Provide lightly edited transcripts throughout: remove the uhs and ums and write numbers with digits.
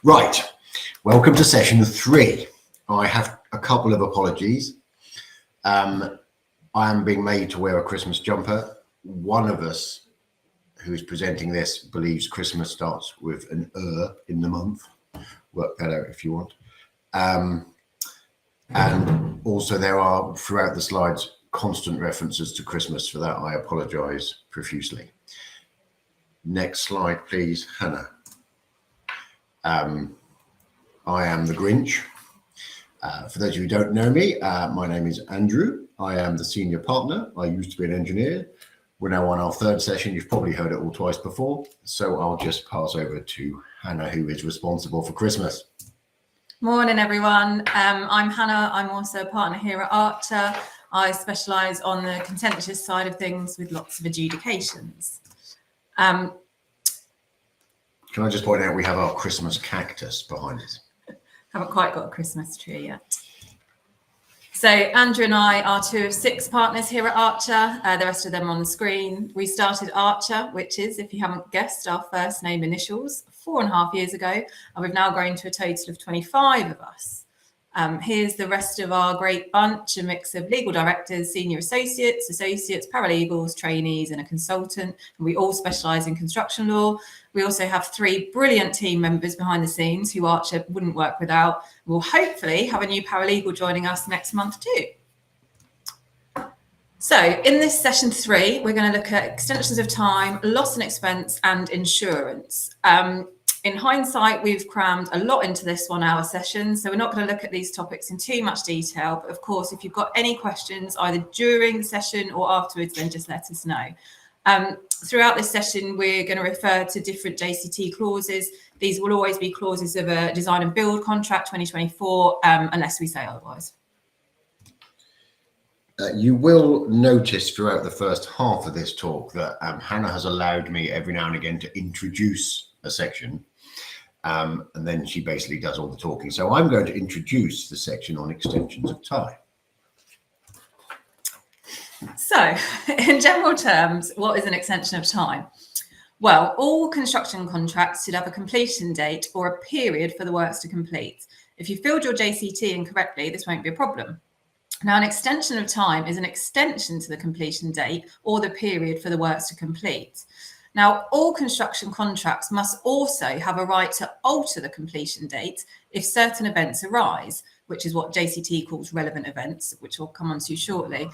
Right, welcome to session 3. I have a couple of apologies. I am being made to wear a Christmas jumper. One of us who is presenting this believes Christmas starts with an in the month. Work that out if you want. And also there are throughout the slides constant references to Christmas. For that I apologise profusely. Next slide please, Hannah. I am the Grinch. For those of you who don't know me, my name is Andrew. I am the senior partner. I used to be an engineer. We're now on our 3rd session. You've probably heard it all twice before. So I'll just pass over to Hannah, who is responsible for Christmas. Morning, everyone. I'm Hannah. I'm also a partner here at Archer. I specialise on the contentious side of things with lots of adjudications. Can I just point out we have our Christmas cactus behind us? Haven't quite got a Christmas tree yet. So Andrew and I are 2 of 6 partners here at Archer. The rest of them on the screen. We started Archer, which is, if you haven't guessed, our first name initials 4.5 years ago. And we've now grown to a total of 25 of us. Here's the rest of our great bunch, a mix of legal directors, senior associates, paralegals, trainees, and a consultant. And we all specialise in construction law. We also have 3 brilliant team members behind the scenes who Archer wouldn't work without. We'll hopefully have a new paralegal joining us next month too. So in this session 3, we're going to look at extensions of time, loss and expense, and insurance. In hindsight, we've crammed a lot into this 1-hour session, so we're not going to look at these topics in too much detail. But of course, if you've got any questions either during the session or afterwards, then just let us know. Throughout this session, we're going to refer to different JCT clauses. These will always be clauses of a design and build contract 2024, unless we say otherwise. You will notice throughout the first half of this talk that Hannah has allowed me every now and again to introduce a section, and then she basically does all the talking. So I'm going to introduce the section on extensions of time. So in general terms, what is an extension of time? Well, all construction contracts should have a completion date or a period for the works to complete. If you filled your JCT incorrectly, this won't be a problem. Now, an extension of time is an extension to the completion date or the period for the works to complete. Now, all construction contracts must also have a right to alter the completion date if certain events arise, which is what JCT calls relevant events, which we'll come on to shortly.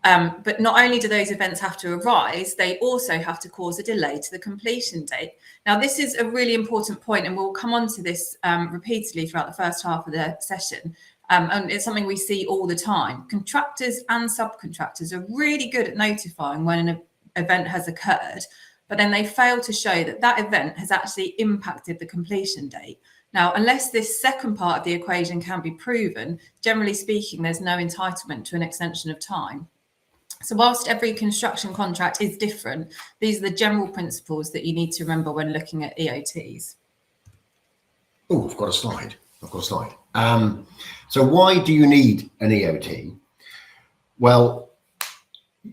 But not only do those events have to arise, they also have to cause a delay to the completion date. Now, this is a really important point, and we'll come on to this repeatedly throughout the first half of the session. And it's something we see all the time. Contractors and subcontractors are really good at notifying when an event has occurred, but then they fail to show that that event has actually impacted the completion date. Now, unless this second part of the equation can be proven, generally speaking, there's no entitlement to an extension of time. So whilst every construction contract is different, these are the general principles that you need to remember when looking at EOTs. Oh, I've got a slide. So why do you need an EOT? Well,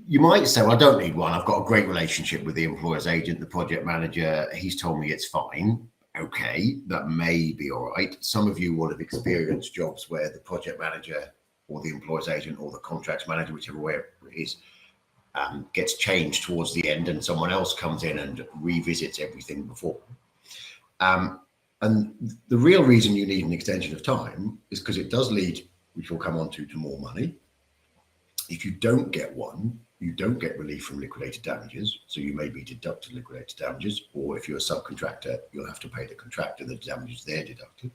you might say, well, I don't need one. I've got a great relationship with the employer's agent, the project manager. He's told me it's fine. Okay, that may be all right. Some of you will have experienced jobs where the project manager or the employer's agent or the contracts manager, whichever way it is, gets changed towards the end and someone else comes in and revisits everything before. And the real reason you need an extension of time is because it does lead, which we'll come on to more money. If you don't get one, you don't get relief from liquidated damages. So you may be deducted liquidated damages, or if you're a subcontractor, you'll have to pay the contractor the damages they're deducted.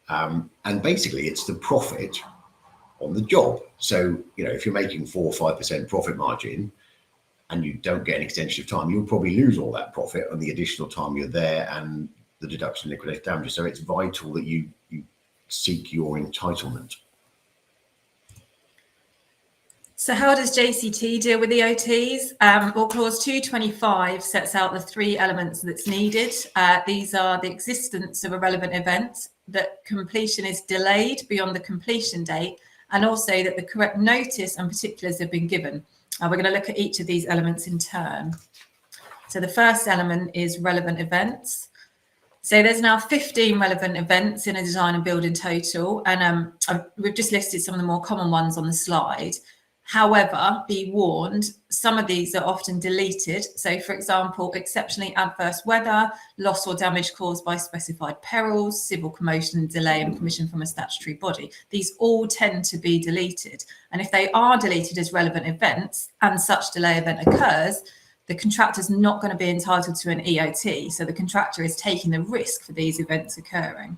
And basically it's the profit on the job. So, you know, if you're making 4 or 5% profit margin and you don't get an extension of time, you'll probably lose all that profit on the additional time you're there and the deduction of liquidated damages. So it's vital that you seek your entitlement. So how does JCT deal with EOTs? Well, clause 225 sets out the 3 elements that's needed. These are the existence of a relevant event, that completion is delayed beyond the completion date, and also that the correct notice and particulars have been given. We're going to look at each of these elements in turn. So the first element is relevant events. So there's now 15 relevant events in a design and build in total, and we've just listed some of the more common ones on the slide. However, be warned, some of these are often deleted. So, for example, exceptionally adverse weather, loss or damage caused by specified perils, civil commotion, delay and permission from a statutory body. These all tend to be deleted. And if they are deleted as relevant events and such delay event occurs, the contractor is not going to be entitled to an EOT. So the contractor is taking the risk for these events occurring.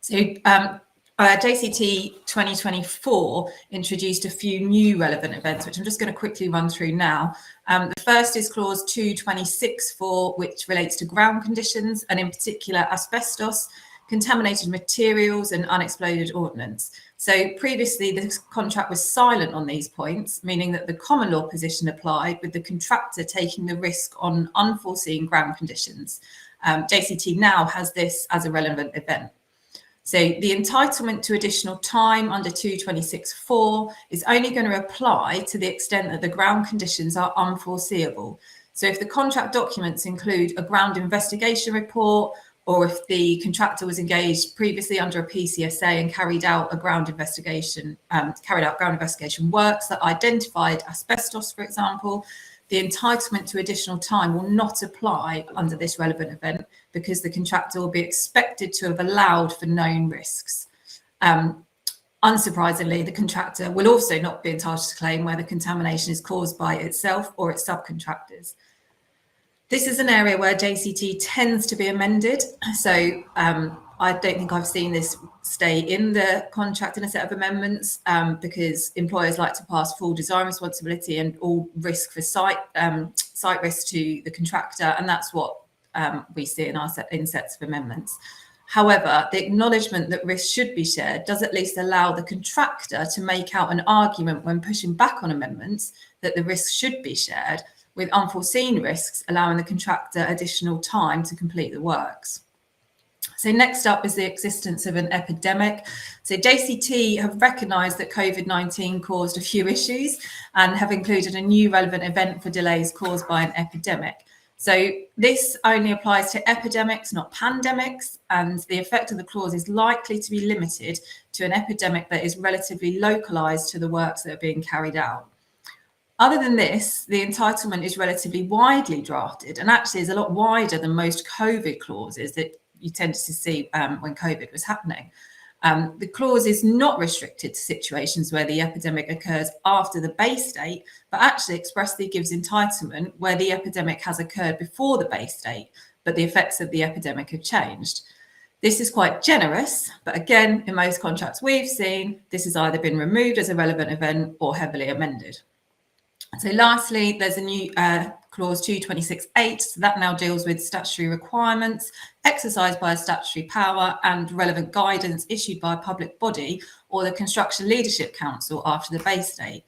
So JCT 2024 introduced a few new relevant events, which I'm just going to quickly run through now. The first is clause 226.4, which relates to ground conditions, and in particular asbestos, contaminated materials and unexploded ordnance. So previously the contract was silent on these points, meaning that the common law position applied, with the contractor taking the risk on unforeseen ground conditions. JCT now has this as a relevant event. So the entitlement to additional time under 226.4 is only going to apply to the extent that the ground conditions are unforeseeable. So if the contract documents include a ground investigation report, or if the contractor was engaged previously under a PCSA and carried out ground investigation works that identified asbestos, for example, the entitlement to additional time will not apply under this relevant event, because the contractor will be expected to have allowed for known risks. Unsurprisingly, the contractor will also not be entitled to claim where the contamination is caused by itself or its subcontractors. This is an area where JCT tends to be amended. So I don't think I've seen this stay in the contract in a set of amendments, because employers like to pass full design responsibility and all risk for site risk to the contractor, and that's what we see in our sets of amendments. However, the acknowledgement that risk should be shared does at least allow the contractor to make out an argument when pushing back on amendments that the risk should be shared, with unforeseen risks allowing the contractor additional time to complete the works. So next up is the existence of an epidemic. So JCT have recognised that COVID-19 caused a few issues and have included a new relevant event for delays caused by an epidemic. So this only applies to epidemics, not pandemics, and the effect of the clause is likely to be limited to an epidemic that is relatively localised to the works that are being carried out. Other than this, the entitlement is relatively widely drafted and actually is a lot wider than most COVID clauses that you tended to see when COVID was happening. The clause is not restricted to situations where the epidemic occurs after the base date, but actually expressly gives entitlement where the epidemic has occurred before the base date, but the effects of the epidemic have changed. This is quite generous, but again, in most contracts we've seen, this has either been removed as a relevant event or heavily amended. So lastly, there's a new clause 226.8, so that now deals with statutory requirements exercised by a statutory power and relevant guidance issued by a public body or the Construction Leadership Council after the base date.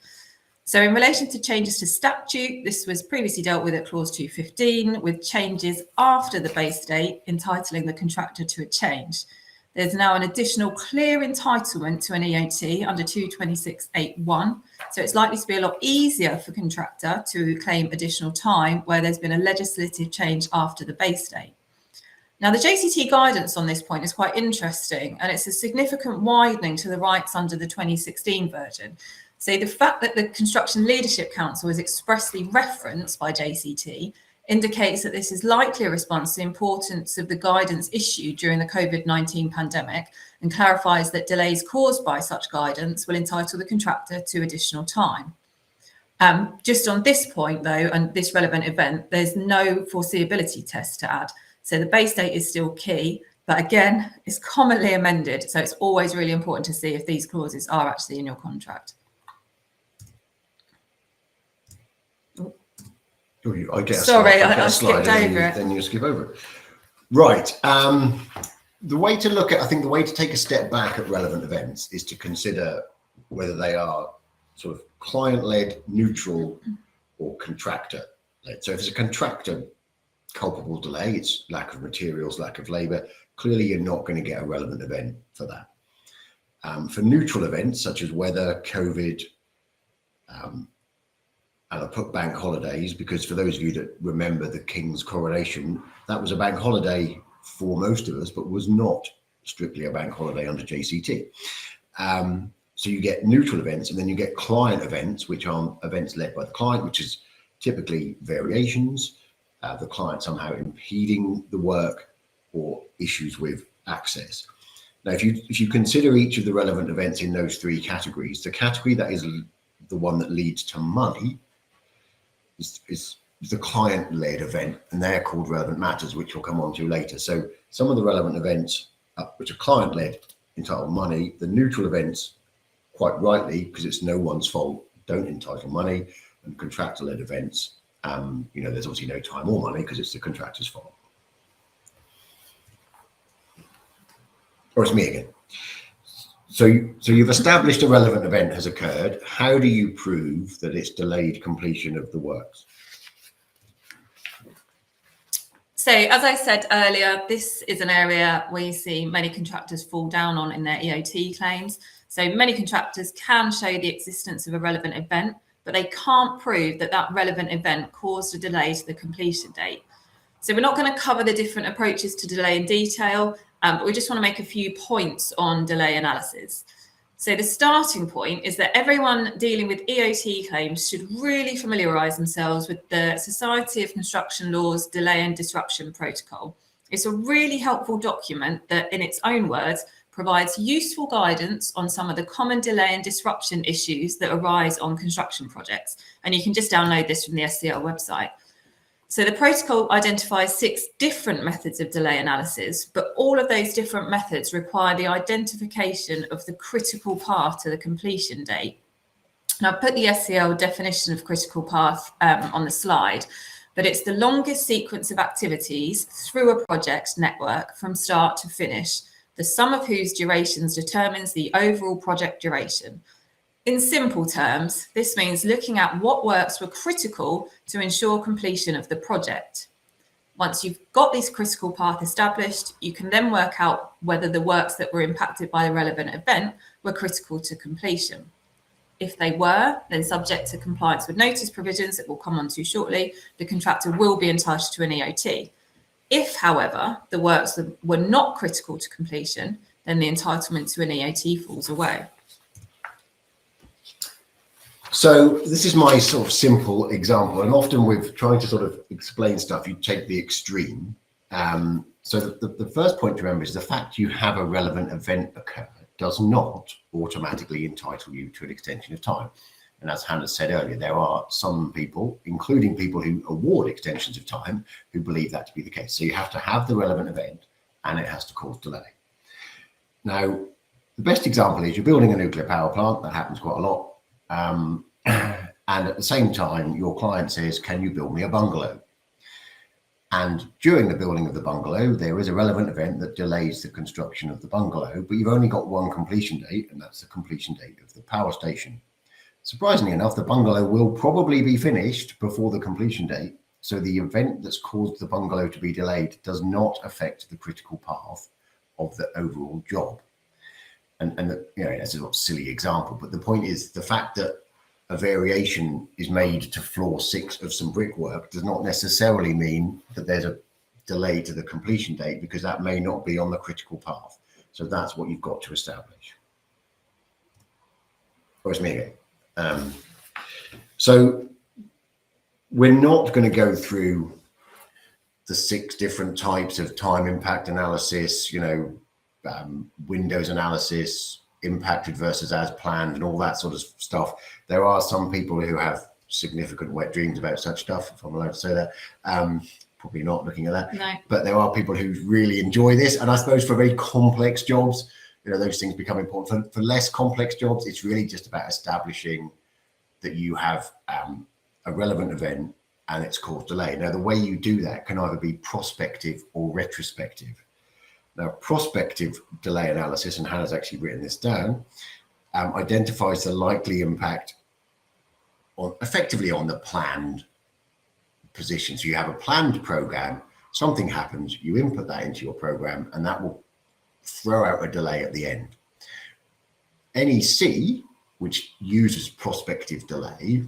So in relation to changes to statute, this was previously dealt with at clause 215, with changes after the base date entitling the contractor to a change. There's now an additional clear entitlement to an EOT under 226.8.1. So it's likely to be a lot easier for contractor to claim additional time where there's been a legislative change after the base date. Now, the JCT guidance on this point is quite interesting, and it's a significant widening to the rights under the 2016 version. So the fact that the Construction Leadership Council is expressly referenced by JCT indicates that this is likely a response to the importance of the guidance issued during the COVID-19 pandemic, and clarifies that delays caused by such guidance will entitle the contractor to additional time. Just on this point though, and this relevant event, there's no foreseeability test to add. So the base date is still key, but again, it's commonly amended. So it's always really important to see if these clauses are actually in your contract. I get Sorry, I skipped over it. Then you skip over it. Right. The way to look at, I think the way to take a step back at relevant events is to consider whether they are sort of client-led, neutral, or contractor-led. So if it's a contractor culpable delay, it's lack of materials, lack of labour, clearly you're not going to get a relevant event for that. For neutral events such as weather, COVID, And I put bank holidays because for those of you that remember the King's coronation, that was a bank holiday for most of us, but was not strictly a bank holiday under JCT. So you get neutral events, and then you get client events, which are events led by the client, which is typically variations, the client somehow impeding the work, or issues with access. Now, if you consider each of the relevant events in those three categories, the category that is the one that leads to money is the client-led event, and they're called relevant matters, which we'll come on to later. So some of the relevant events, which are client-led, entitle money. The neutral events, quite rightly, because it's no one's fault, don't entitle money. And contractor-led events, there's obviously no time or money because it's the contractor's fault. Or it's me again. So you've established a relevant event has occurred. How do you prove that it's delayed completion of the works? So as I said earlier, this is an area where you see many contractors fall down on in their EOT claims. So many contractors can show the existence of a relevant event, but they can't prove that that relevant event caused a delay to the completion date. So we're not going to cover the different approaches to delay in detail, but we just want to make a few points on delay analysis. So the starting point is that everyone dealing with EOT claims should really familiarise themselves with the Society of Construction Law's Delay and Disruption Protocol. It's a really helpful document that, in its own words, provides useful guidance on some of the common delay and disruption issues that arise on construction projects. And you can just download this from the SCL website. So the protocol identifies 6 different methods of delay analysis, but all of those different methods require the identification of the critical path to the completion date. And I've put the SCL definition of critical path on the slide, but it's the longest sequence of activities through a project network from start to finish, the sum of whose durations determines the overall project duration. In simple terms, this means looking at what works were critical to ensure completion of the project. Once you've got this critical path established, you can then work out whether the works that were impacted by the relevant event were critical to completion. If they were, then subject to compliance with notice provisions that we'll come on to shortly, the contractor will be entitled to an EOT. If, however, the works were not critical to completion, then the entitlement to an EOT falls away. So this is my sort of simple example, and often with trying to sort of explain stuff, you take the extreme. So the first point to remember is the fact you have a relevant event occur does not automatically entitle you to an extension of time. And as Hannah said earlier, there are some people, including people who award extensions of time, who believe that to be the case. So you have to have the relevant event and it has to cause delay. Now, the best example is you're building a nuclear power plant. That happens quite a lot. And at the same time, your client says, can you build me a bungalow? And during the building of the bungalow, there is a relevant event that delays the construction of the bungalow, but you've only got one completion date, and that's the completion date of the power station. Surprisingly enough, the bungalow will probably be finished before the completion date. So the event that's caused the bungalow to be delayed does not affect the critical path of the overall job. And that's a silly example, but the point is the fact that a variation is made to floor 6 of some brickwork does not necessarily mean that there's a delay to the completion date, because that may not be on the critical path. So that's what you've got to establish. Oh, it's me again. So we're not going to go through the 6 different types of time impact analysis, windows analysis, impacted versus as planned, and all that sort of stuff. There are some people who have significant wet dreams about such stuff, if I'm allowed to say that. Probably not looking at that. No. But there are people who really enjoy this. And I suppose for very complex jobs, those things become important. For less complex jobs, it's really just about establishing that you have a relevant event and it's caused delay. Now, the way you do that can either be prospective or retrospective. Now, prospective delay analysis, and Hannah's actually written this down, identifies the likely impact effectively on the planned position. So you have a planned program, something happens, you input that into your program, and that will throw out a delay at the end. NEC, which uses prospective delay,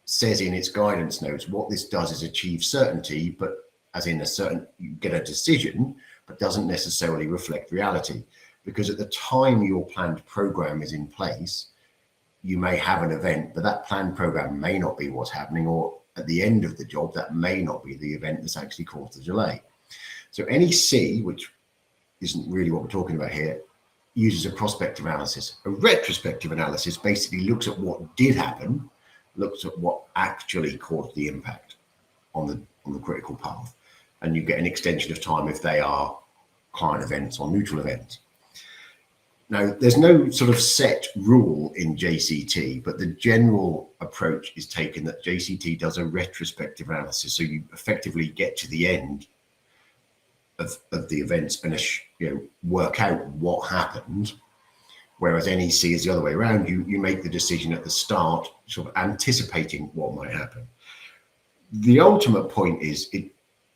says in its guidance notes, what this does is achieve certainty, but as in you get a decision, but doesn't necessarily reflect reality. Because at the time your planned program is in place, you may have an event, but that planned program may not be what's happening, or at the end of the job, that may not be the event that's actually caused the delay. So NEC, which isn't really what we're talking about here, uses a prospective analysis. A retrospective analysis basically looks at what did happen, looks at what actually caused the impact on the critical path, and you get an extension of time if they are client events or neutral events. Now, there's no sort of set rule in JCT, but the general approach is taken that JCT does a retrospective analysis. So you effectively get to the end of the events and work out what happened. Whereas NEC is the other way around. You make the decision at the start, sort of anticipating what might happen. The ultimate point is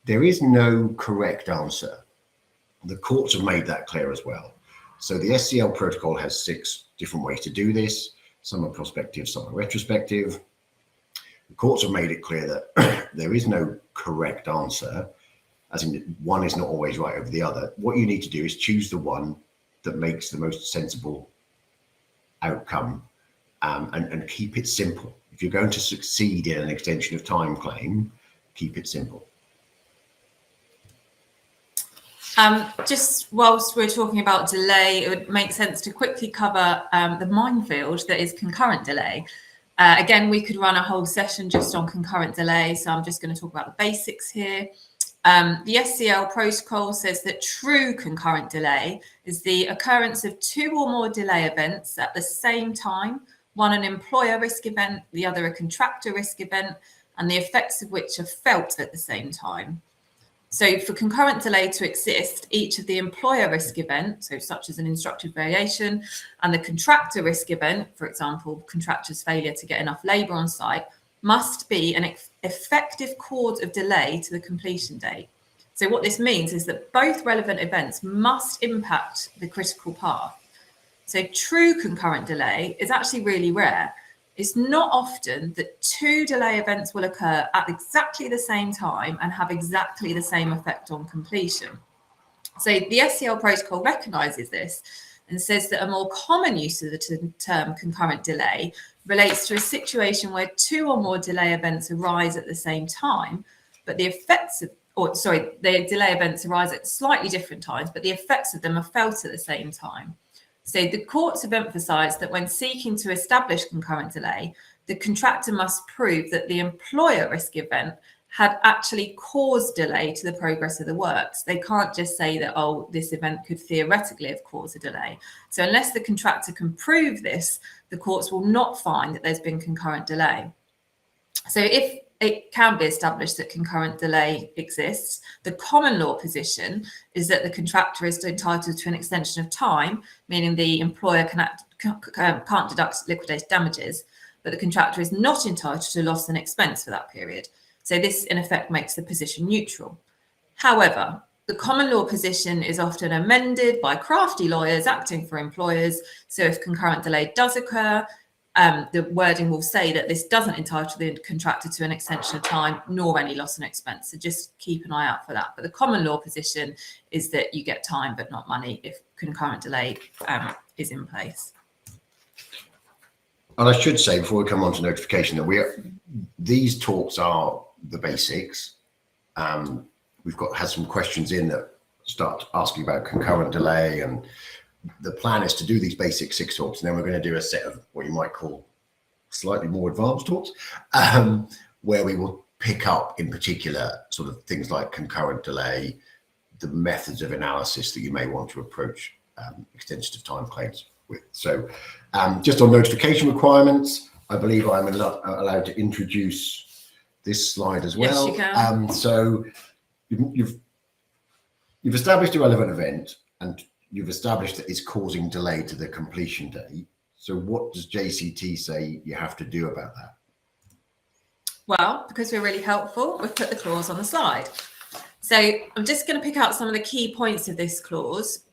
there is no correct answer. The courts have made that clear as well. So the SCL protocol has 6 different ways to do this. Some are prospective, some are retrospective. The courts have made it clear that there is no correct answer, as in one is not always right over the other. What you need to do is choose the one that makes the most sensible outcome, and keep it simple. If you're going to succeed in an extension of time claim, keep it simple. Just whilst we're talking about delay, it would make sense to quickly cover the minefield that is concurrent delay. Again, we could run a whole session just on concurrent delay, so I'm just going to talk about the basics here. The SCL protocol says that true concurrent delay is the occurrence of 2 or more delay events at the same time, one an employer risk event, the other a contractor risk event, and the effects of which are felt at the same time. So for concurrent delay to exist, each of the employer risk event, so such as an instructed variation, and the contractor risk event, for example, contractor's failure to get enough labour on site, must be an effective cause of delay to the completion date. So what this means is that both relevant events must impact the critical path. So true concurrent delay is actually really rare. It's not often that 2 delay events will occur at exactly the same time and have exactly the same effect on completion. So the SCL protocol recognises this and says that a more common use of the term concurrent delay relates to a situation where 2 or more delay events arise at the same time, but the delay events arise at slightly different times, but the effects of them are felt at the same time. So the courts have emphasised that when seeking to establish concurrent delay, the contractor must prove that the employer risk event had actually caused delay to the progress of the works. They can't just say that, oh, this event could theoretically have caused a delay. So unless the contractor can prove this, the courts will not find that there's been concurrent delay. So if it can be established that concurrent delay exists, the common law position is that the contractor is entitled to an extension of time, meaning the employer can't deduct liquidated damages, but the contractor is not entitled to loss and expense for that period. So this, in effect, makes the position neutral. However, the common law position is often amended by crafty lawyers acting for employers. So if concurrent delay does occur, the wording will say that this doesn't entitle the contractor to an extension of time nor any loss and expense. So just keep an eye out for that. But the common law position is that you get time but not money if concurrent delay is in place. And I should say, before we come on to notification, that these talks are the basics. We've had some questions in that start asking about concurrent delay, and the plan is to do these basic 6 talks, and then we're going to do a set of what you might call slightly more advanced talks, where we will pick up in particular sort of things like concurrent delay, the methods of analysis that you may want to approach extension of time claims with. So just on notification requirements, I believe I'm allowed to introduce this slide as well. Yes, you can. So you've established a relevant event, and you've established that it's causing delay to the completion date. So what does JCT say you have to do about that? Well, because we're really helpful, we've put the clause on the slide. So I'm just going to pick out some of the key points of this clause.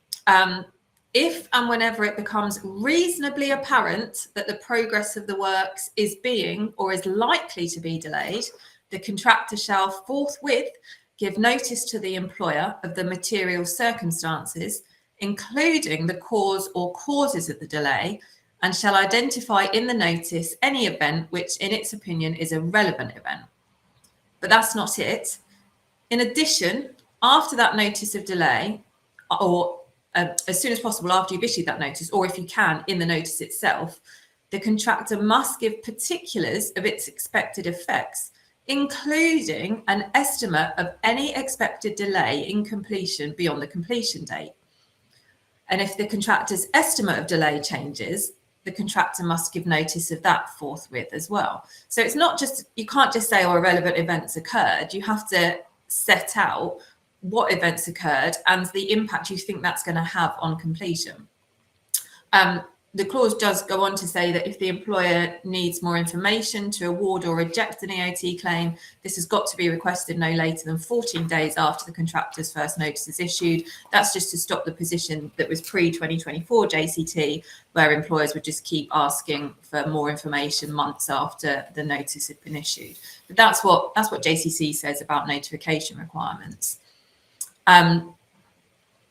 If and whenever it becomes reasonably apparent that the progress of the works is being or is likely to be delayed, the contractor shall forthwith give notice to the employer of the material circumstances, including the cause or causes of the delay, and shall identify in the notice any event which, in its opinion, is a relevant event. But that's not it. In addition, after that notice of delay, or as soon as possible after you've issued that notice, or if you can, in the notice itself, the contractor must give particulars of its expected effects, including an estimate of any expected delay in completion beyond the completion date. And if the contractor's estimate of delay changes, the contractor must give notice of that forthwith as well. So it's not just, you can't just say, oh, irrelevant events occurred. You have to set out what events occurred and the impact you think that's going to have on completion. The clause does go on to say that if the employer needs more information to award or reject an EOT claim, this has got to be requested no later than 14 days after the contractor's first notice is issued. That's just to stop the position that was pre-2024 JCT, where employers would just keep asking for more information months after the notice had been issued. But that's what JCC says about notification requirements.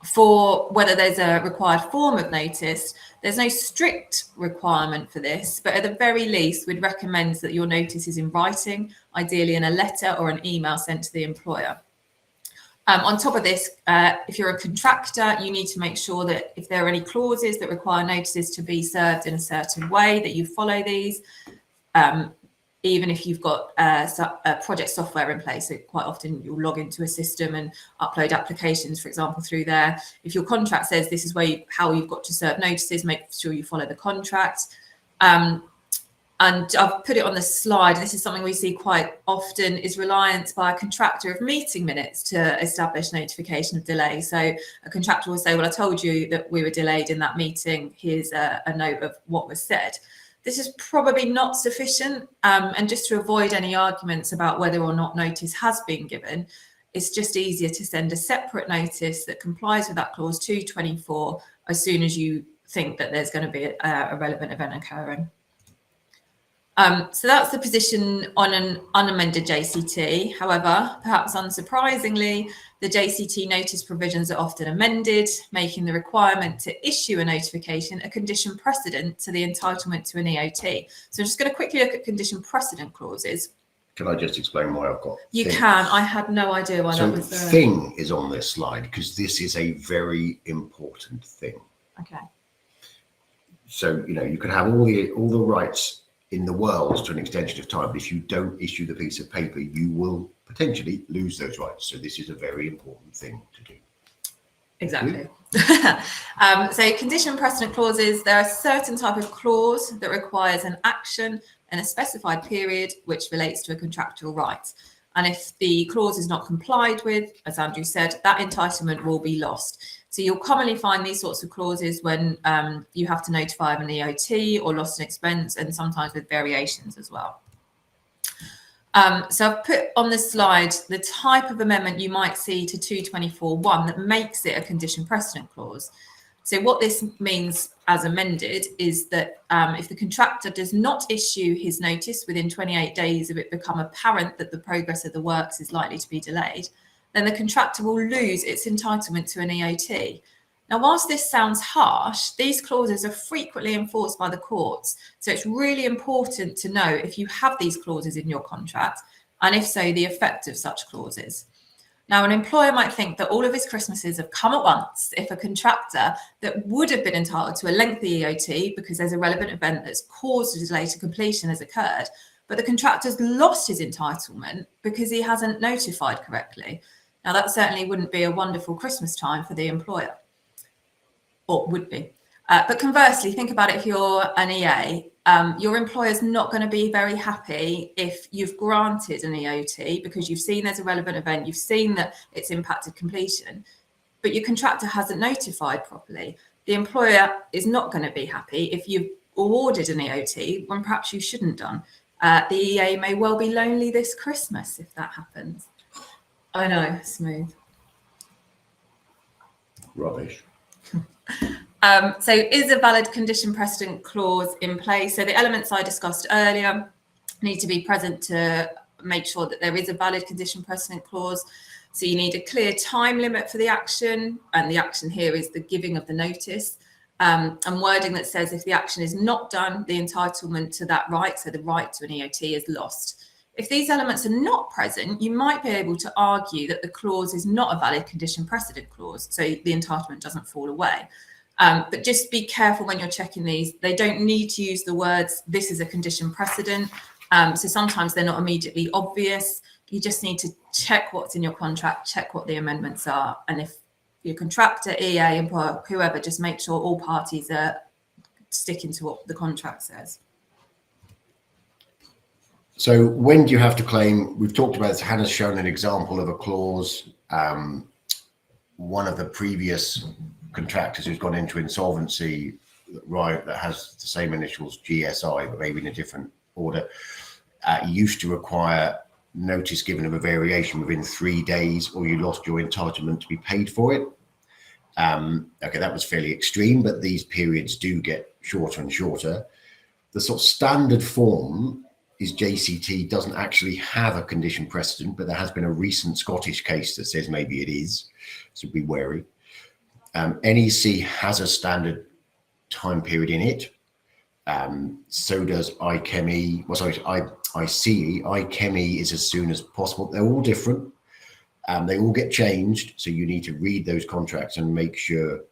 For whether there's a required form of notice, there's no strict requirement for this, but at the very least, we'd recommend that your notice is in writing, ideally in a letter or an email sent to the employer. On top of this, if you're a contractor, you need to make sure that if there are any clauses that require notices to be served in a certain way, that you follow these. Even if you've got project software in place, so quite often you'll log into a system and upload applications, for example, through there. If your contract says this is how you've got to serve notices, make sure you follow the contract. And I've put it on the slide. This is something we see quite often, is reliance by a contractor of meeting minutes to establish notification of delay. So a contractor will say, well, I told you that we were delayed in that meeting. Here's a note of what was said. This is probably not sufficient, and just to avoid any arguments about whether or not notice has been given, it's just easier to send a separate notice that complies with that clause 224 as soon as you think that there's going to be a relevant event occurring. So that's the position on an unamended JCT. However, perhaps unsurprisingly, the JCT notice provisions are often amended, making the requirement to issue a notification a condition precedent to the entitlement to an EOT. So I'm just going to quickly look at condition precedent clauses. Can I just explain why I've got You thing? Can. I had no idea why that was there. Thing is on this slide because this is a very important thing. Okay. So, you can have all the rights in the world to an extension of time, but if you don't issue the piece of paper, you will potentially lose those rights. So this is a very important thing to do. Exactly. So condition precedent clauses, there are a certain type of clause that requires an action in a specified period which relates to a contractual right. And if the clause is not complied with, as Andrew said, that entitlement will be lost. So you'll commonly find these sorts of clauses when you have to notify of an EOT or loss and expense, and sometimes with variations as well. So I've put on this slide the type of amendment you might see to 224.1 that makes it a condition precedent clause. So what this means as amended is that if the contractor does not issue his notice within 28 days of it become apparent that the progress of the works is likely to be delayed, then the contractor will lose its entitlement to an EOT. Now, whilst this sounds harsh, these clauses are frequently enforced by the courts. So it's really important to know if you have these clauses in your contract, and if so, the effect of such clauses. Now, an employer might think that all of his Christmases have come at once if a contractor that would have been entitled to a lengthy EOT because there's a relevant event that's caused a delay to completion has occurred, but the contractor's lost his entitlement because he hasn't notified correctly. Now, that certainly wouldn't be a wonderful Christmas time for the employer, or would be. But conversely, think about it if you're an EA. Your employer's not going to be very happy if you've granted an EOT because you've seen there's a relevant event, you've seen that it's impacted completion, but your contractor hasn't notified properly. The employer is not going to be happy if you've awarded an EOT when perhaps you shouldn't done. The EA may well be lonely this Christmas if that happens. I know, smooth. Rubbish. So is a valid condition precedent clause in place? So the elements I discussed earlier need to be present to make sure that there is a valid condition precedent clause. So you need a clear time limit for the action, and the action here is the giving of the notice, and wording that says if the action is not done, the entitlement to that right, so the right to an EOT, is lost. If these elements are not present, you might be able to argue that the clause is not a valid condition precedent clause, so the entitlement doesn't fall away. But just be careful when you're checking these. They don't need to use the words, this is a condition precedent. So sometimes they're not immediately obvious. You just need to check what's in your contract, check what the amendments are. And if your contractor, EA, employer, whoever, just make sure all parties are sticking to what the contract says. So when do you have to claim? We've talked about this. Hannah's shown an example of a clause. One of the previous contractors who's gone into insolvency, right, that has the same initials, GSI, but maybe in a different order, used to require notice given of a variation within 3 days, or you lost your entitlement to be paid for it. Okay, that was fairly extreme, but these periods do get shorter and shorter. The sort of standard form is JCT doesn't actually have a condition precedent, but there has been a recent Scottish case that says maybe it is, so be wary. NEC has a standard time period in it. So does ICHEME. Well, sorry, ICE. ICHEME is as soon as possible. They're all different. They all get changed. So you need to read those contracts and make sure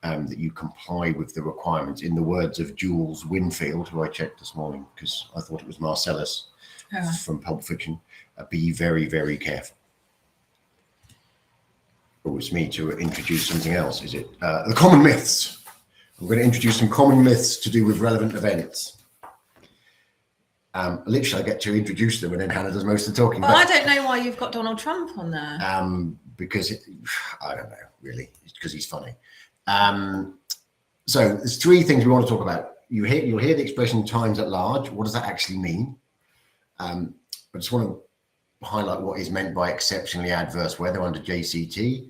that you comply with the requirements. In the words of Jules Winfield, who I checked this morning because I thought it was Marcellus from Pulp Fiction, be very, very careful. Oh, it's me to introduce something else, is it? The common myths. I'm going to introduce some common myths to do with relevant events. Literally, I get to introduce them and then Hannah does most of the talking. Well, I don't know why you've got Donald Trump on there. Because I don't know, really. It's because he's funny. So there's 3 things we want to talk about. You'll hear the expression times at large. What does that actually mean? I just want to highlight what is meant by exceptionally adverse weather under JCT.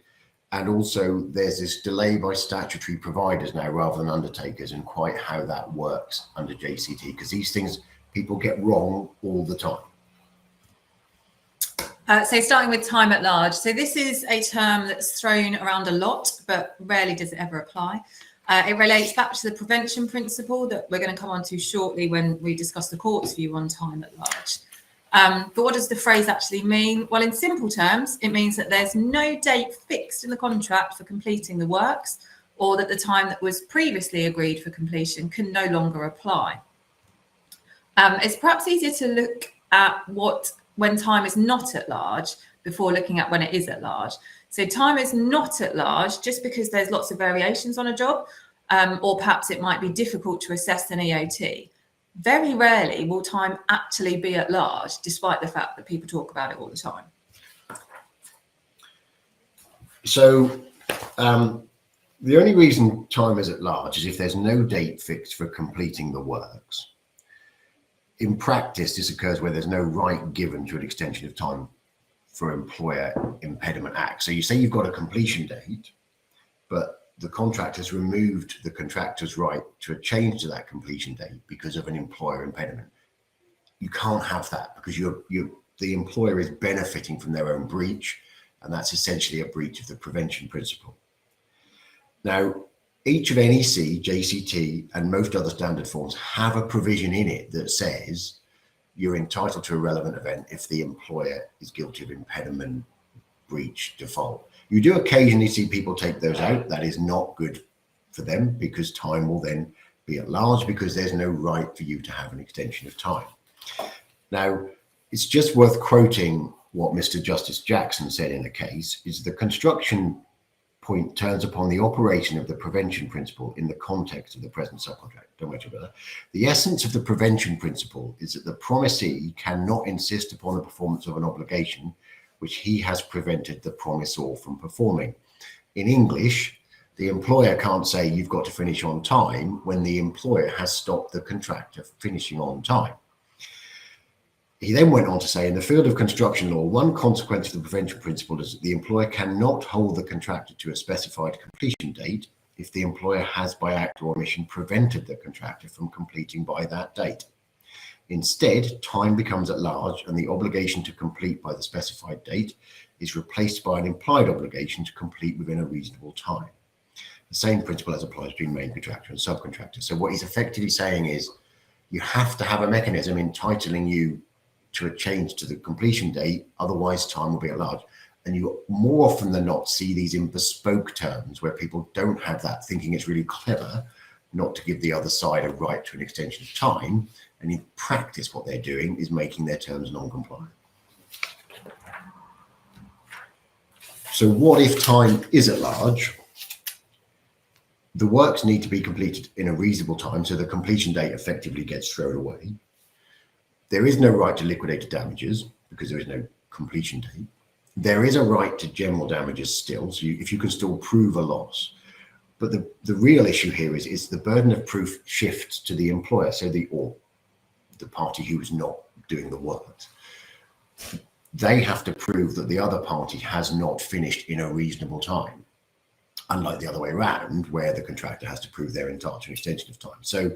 And also there's this delay by statutory providers now rather than undertakers, and quite how that works under JCT, because these things people get wrong all the time. So starting with time at large. So this is a term that's thrown around a lot, but rarely does it ever apply. It relates back to the prevention principle that we're going to come on to shortly when we discuss the court's view on time at large. But what does the phrase actually mean? Well, in simple terms, it means that there's no date fixed in the contract for completing the works, or that the time that was previously agreed for completion can no longer apply. It's perhaps easier to look at when time is not at large before looking at when it is at large. So time is not at large just because there's lots of variations on a job, or perhaps it might be difficult to assess an EOT. Very rarely will time actually be at large, despite the fact that people talk about it all the time. So the only reason time is at large is if there's no date fixed for completing the works. In practice, this occurs where there's no right given to an extension of time for Employer Impediment Act. So you say you've got a completion date, but the contract has removed the contractor's right to a change to that completion date because of an employer impediment. You can't have that because the employer is benefiting from their own breach, and that's essentially a breach of the prevention principle. Now, each of NEC, JCT, and most other standard forms have a provision in it that says you're entitled to a relevant event if the employer is guilty of impediment, breach, default. You do occasionally see people take those out. That is not good for them because time will then be at large because there's no right for you to have an extension of time. Now, it's just worth quoting what Mr. Justice Jackson said in a case, is the construction point turns upon the operation of the prevention principle in the context of the present subcontract. Don't worry about that. The essence of the prevention principle is that the promisee cannot insist upon the performance of an obligation which he has prevented the promisor from performing. In English, the employer can't say you've got to finish on time when the employer has stopped the contractor finishing on time. He then went on to say, in the field of construction law, one consequence of the prevention principle is that the employer cannot hold the contractor to a specified completion date if the employer has by act or omission prevented the contractor from completing by that date. Instead, time becomes at large and the obligation to complete by the specified date is replaced by an implied obligation to complete within a reasonable time. The same principle as applies between main contractor and subcontractor. So what he's effectively saying is you have to have a mechanism entitling you to a change to the completion date, otherwise time will be at large. And you more often than not see these in bespoke terms where people don't have that, thinking it's really clever not to give the other side a right to an extension of time. And in practice, what they're doing is making their terms non-compliant. So what if time is at large? The works need to be completed in a reasonable time, so the completion date effectively gets thrown away. There is no right to liquidated damages because there is no completion date. There is a right to general damages still, so if you can still prove a loss. But the real issue here is the burden of proof shifts to the employer, so the party who is not doing the work. They have to prove that the other party has not finished in a reasonable time, unlike the other way around, where the contractor has to prove they're entitled to an extension of time. So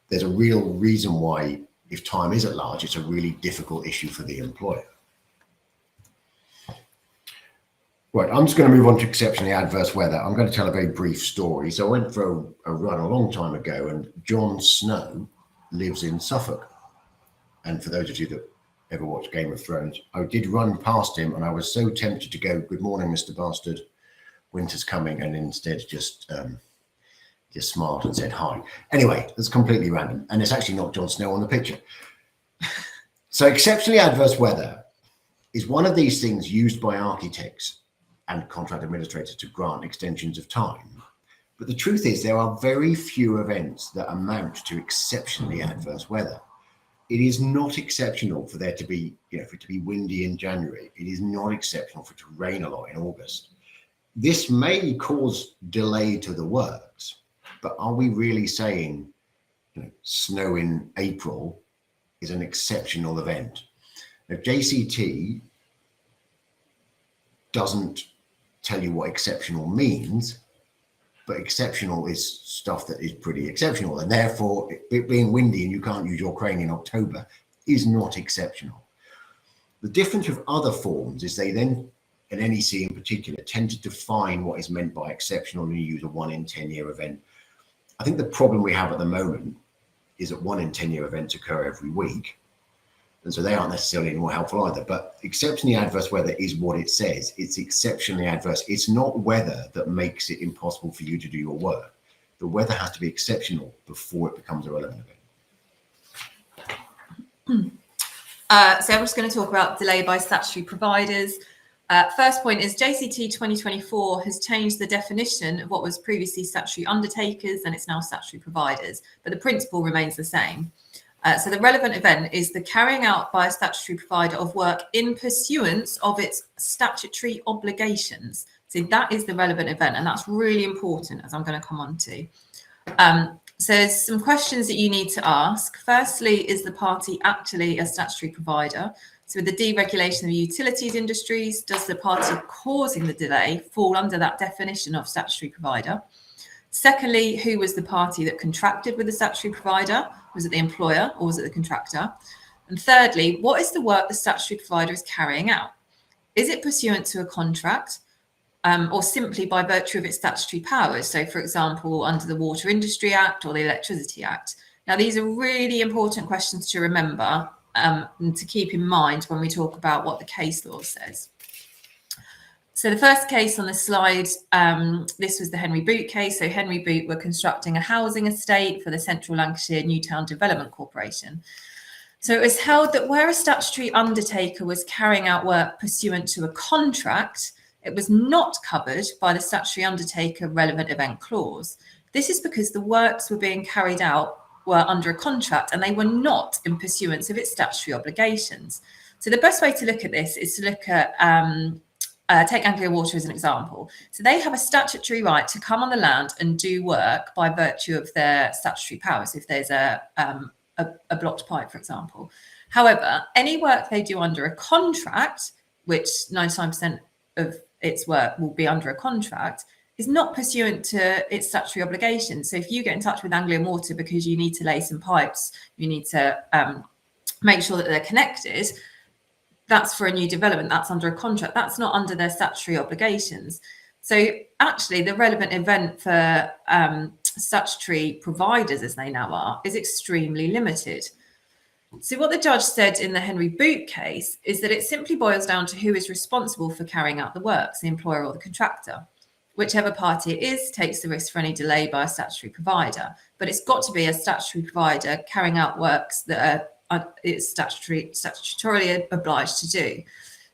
there's a real reason why, if time is at large, it's a really difficult issue for the employer. Right, I'm just going to move on to exceptionally adverse weather. I'm going to tell a very brief story. So I went for a run a long time ago, and Jon Snow lives in Suffolk. And for those of you that ever watched Game of Thrones, I did run past him, and I was so tempted to go, "Good morning, Mr. Bastard. Winter's coming," and instead just smiled and said hi. Anyway, that's completely random, and it's actually not Jon Snow on the picture. So exceptionally adverse weather is one of these things used by architects and contract administrators to grant extensions of time. But the truth is there are very few events that amount to exceptionally adverse weather. It is not exceptional for there to be, for it to be windy in January. It is not exceptional for it to rain a lot in August. This may cause delay to the works, but are we really saying snow in April is an exceptional event? Now, JCT doesn't tell you what exceptional means, but exceptional is stuff that is pretty exceptional, and therefore it being windy and you can't use your crane in October is not exceptional. The difference with other forms is they then, an NEC in particular, tend to define what is meant by exceptional and you use a 1 in 10 year event. I think the problem we have at the moment is that 1 in 10 year events occur every week. And so they aren't necessarily more helpful either. But exceptionally adverse weather is what it says. It's exceptionally adverse. It's not weather that makes it impossible for you to do your work. The weather has to be exceptional before it becomes a relevant event. So I'm just going to talk about delay by statutory providers. First point is JCT 2024 has changed the definition of what was previously statutory undertakers, and it's now statutory providers, but the principle remains the same. So the relevant event is the carrying out by a statutory provider of work in pursuance of its statutory obligations. So that is the relevant event, and that's really important, as I'm going to come on to. So there's some questions that you need to ask. Firstly, is the party actually a statutory provider? So with the deregulation of utilities industries, does the party causing the delay fall under that definition of statutory provider? Secondly, who was the party that contracted with the statutory provider? Was it the employer or was it the contractor? And thirdly, what is the work the statutory provider is carrying out? Is it pursuant to a contract or simply by virtue of its statutory powers? So, for example, under the Water Industry Act or the Electricity Act. Now, these are really important questions to remember and to keep in mind when we talk about what the case law says. So the first case on the slide, this was the Henry Boot case. So Henry Boot were constructing a housing estate for the Central Lancashire Newtown Development Corporation. So it was held that where a statutory undertaker was carrying out work pursuant to a contract, it was not covered by the statutory undertaker relevant event clause. This is because the works were being carried out were under a contract and they were not in pursuance of its statutory obligations. So the best way to look at this is to look at take Anglia Water as an example. So they have a statutory right to come on the land and do work by virtue of their statutory powers, if there's a blocked pipe, for example. However, any work they do under a contract, which 99% of its work will be under a contract, is not pursuant to its statutory obligations. So if you get in touch with Anglian Water because you need to lay some pipes, you need to make sure that they're connected, that's for a new development, that's under a contract, that's not under their statutory obligations. So actually the relevant event for statutory providers, as they now are, is extremely limited. So what the judge said in the Henry Boot case is that it simply boils down to who is responsible for carrying out the works, the employer or the contractor. Whichever party it is takes the risk for any delay by a statutory provider, but it's got to be a statutory provider carrying out works that it's statutorily obliged to do.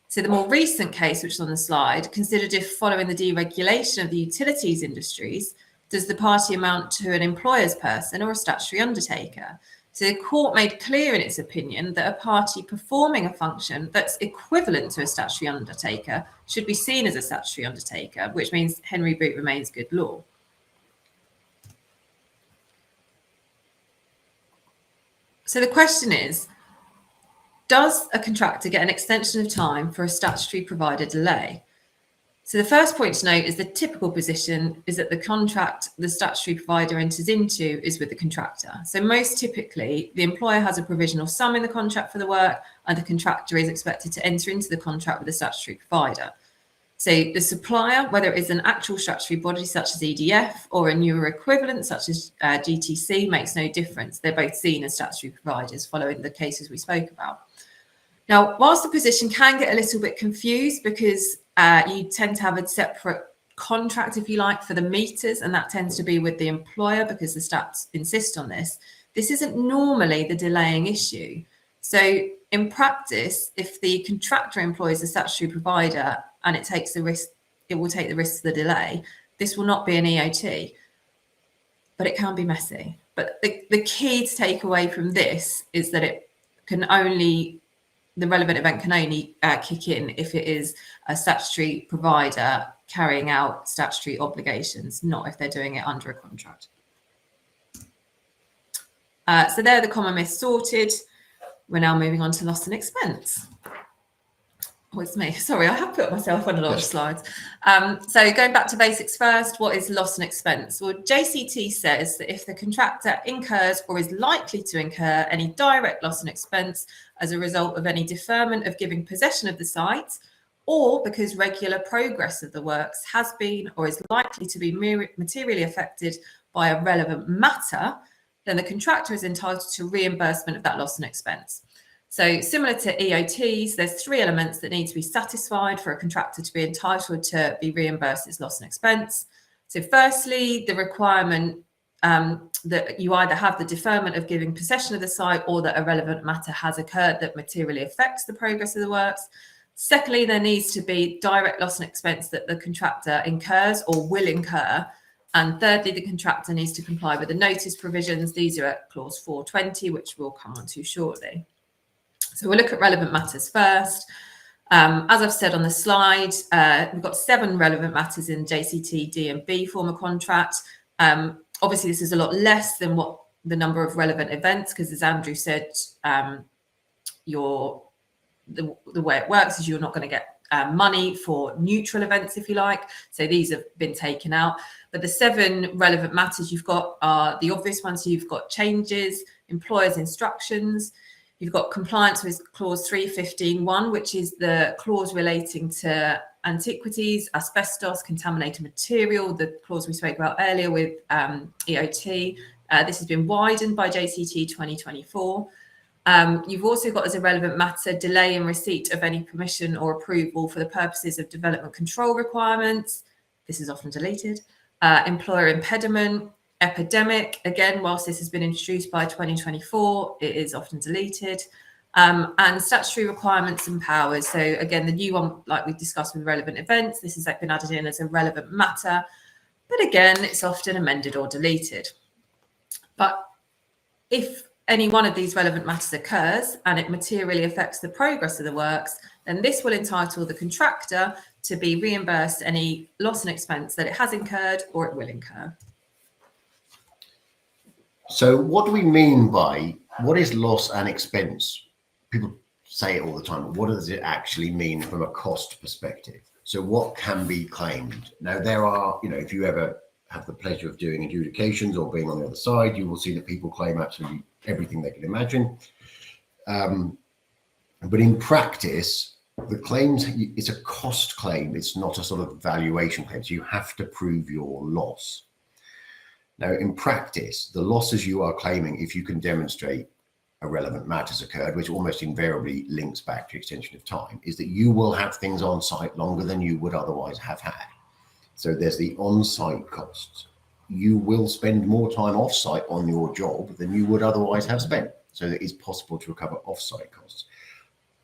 So the more recent case, which is on the slide, considered if following the deregulation of the utilities industries, does the party amount to an employer's person or a statutory undertaker? So the court made clear in its opinion that a party performing a function that's equivalent to a statutory undertaker should be seen as a statutory undertaker, which means Henry Boot remains good law. So the question is, does a contractor get an extension of time for a statutory provider delay? So the first point to note is the typical position is that the contract the statutory provider enters into is with the contractor. So most typically, the employer has a provisional sum in the contract for the work, and the contractor is expected to enter into the contract with the statutory provider. So the supplier, whether it is an actual statutory body such as EDF or a newer equivalent such as GTC, makes no difference. They're both seen as statutory providers following the cases we spoke about. Now, whilst the position can get a little bit confused because you tend to have a separate contract, if you like, for the meters, and that tends to be with the employer because the stats insist on this, this isn't normally the delaying issue. So in practice, if the contractor employs a statutory provider and it takes the risk, it will take the risk of the delay, this will not be an EOT, but it can be messy. But the key to take away from this is that it can only, the relevant event can only kick in if it is a statutory provider carrying out statutory obligations, not if they're doing it under a contract. So there are the common myths sorted. We're now moving on to loss and expense. Oh, it's me. Sorry, I have put myself on a lot of slides. So going back to basics first, what is loss and expense? Well, JCT says that if the contractor incurs or is likely to incur any direct loss and expense as a result of any deferment of giving possession of the site, or because regular progress of the works has been or is likely to be materially affected by a relevant matter, then the contractor is entitled to reimbursement of that loss and expense. So similar to EOTs, there's three elements that need to be satisfied for a contractor to be entitled to be reimbursed its loss and expense. So firstly, the requirement that you either have the deferment of giving possession of the site or that a relevant matter has occurred that materially affects the progress of the works. Secondly, there needs to be direct loss and expense that the contractor incurs or will incur. And thirdly, the contractor needs to comply with the notice provisions. These are at clause 420, which we'll come on to shortly. So we'll look at relevant matters first. As I've said on the slide, we've got 7 relevant matters in JCT D and B form of contract. Obviously, this is a lot less than what the number of relevant events, because as Andrew said, the way it works is you're not going to get money for neutral events, if you like. So these have been taken out. But the 7 relevant matters you've got are the obvious ones. So you've got changes, employer's instructions. You've got compliance with clause 315.1, which is the clause relating to antiquities, asbestos, contaminated material, the clause we spoke about earlier with EOT. This has been widened by JCT 2024. You've also got as a relevant matter delay in receipt of any permission or approval for the purposes of development control requirements. This is often deleted. Employer impediment, epidemic. Again, whilst this has been introduced by 2024, it is often deleted. And statutory requirements and powers. So again, the new one, like we discussed with relevant events, this has been added in as a relevant matter. But again, it's often amended or deleted. But if any one of these relevant matters occurs and it materially affects the progress of the works, then this will entitle the contractor to be reimbursed any loss and expense that it has incurred or it will incur. So what do we mean by, what is loss and expense? People say it all the time, but what does it actually mean from a cost perspective? So what can be claimed? Now there are, if you ever have the pleasure of doing adjudications or being on the other side, you will see that people claim absolutely everything they can imagine. But in practice, the claims, it's a cost claim. It's not a sort of valuation claim. So you have to prove your loss. Now, in practice, the losses you are claiming, if you can demonstrate a relevant matter's occurred, which almost invariably links back to extension of time, is that you will have things on site longer than you would otherwise have had. So there's the on-site costs. You will spend more time off-site on your job than you would otherwise have spent. So it is possible to recover off-site costs.